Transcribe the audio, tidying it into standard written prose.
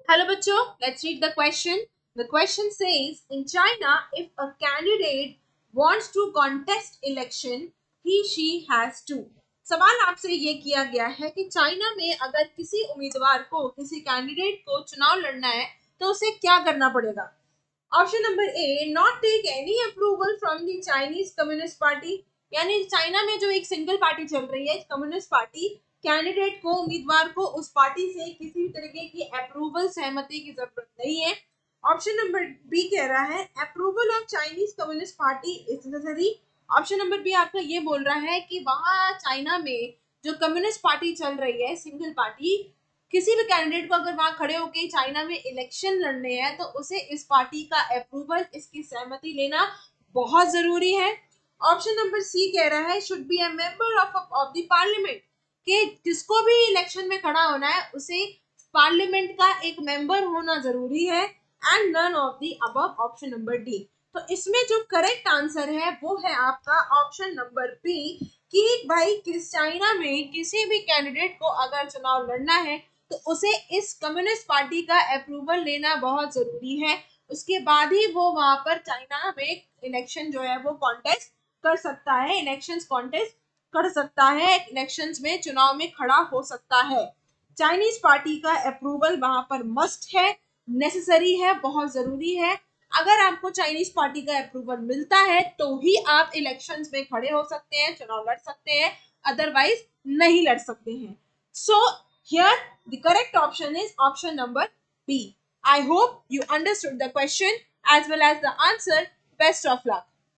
Hello, bachcho. Let's read the question. The question says, in China, if a candidate wants to contest election, she has to. सवाल आपसे ये किया गया है कि चाइना में अगर किसी उम्मीदवार को, किसी कैंडिडेट को चुनाव लड़ना है तो उसे क्या करना पड़ेगा। Option number A, not take any approval from the Chinese Communist Party, यानी चाइना में जो एक सिंगल पार्टी चल रही है कम्युनिस्ट पार्टी, कैंडिडेट को, उम्मीदवार को उस पार्टी से किसी भी तरीके की अप्रूवल, सहमति की जरूरत नहीं है। ऑप्शन नंबर बी कह रहा है approval of Chinese Communist Party is necessary. Option number B आपका ये बोल रहा है कि वहां चाइना में जो कम्युनिस्ट पार्टी चल रही है, सिंगल पार्टी, किसी भी कैंडिडेट को अगर वहां खड़े होकर चाइना में इलेक्शन लड़ने हैं तो उसे इस पार्टी का अप्रूवल, इसकी सहमति लेना बहुत जरूरी है। ऑप्शन नंबर सी कह रहा है should be a member of the parliament, कि जिसको भी इलेक्शन में खड़ा होना है उसे पार्लियामेंट का एक मेंबर होना जरूरी है। And none of the above, option number D. तो इसमें जो करेक्ट आंसर है वो है आपका ऑप्शन नंबर बी, कि भाई किस चाइना में किसी भी कैंडिडेट को अगर चुनाव लड़ना है तो उसे इस कम्युनिस्ट पार्टी का अप्रूवल लेना बहुत जरूरी है। उसके बाद ही वो वहां पर चाइना में इलेक्शन जो है वो कॉन्टेस्ट कर सकता है, इलेक्शंस कॉन्टेस्ट कर सकता है, इलेक्शंस में, चुनाव में खड़ा हो सकता है। चाइनीज पार्टी का अप्रूवल वहां पर मस्ट है, नेसेसरी है, बहुत जरूरी है। अगर आपको चाइनीज पार्टी का अप्रूवल मिलता है तो ही आप इलेक्शंस में खड़े हो सकते हैं, चुनाव लड़ सकते हैं, अदरवाइज नहीं लड़ सकते हैं। So here the correct option is option number B. I hope you understood the question as well as the answer. Best of luck.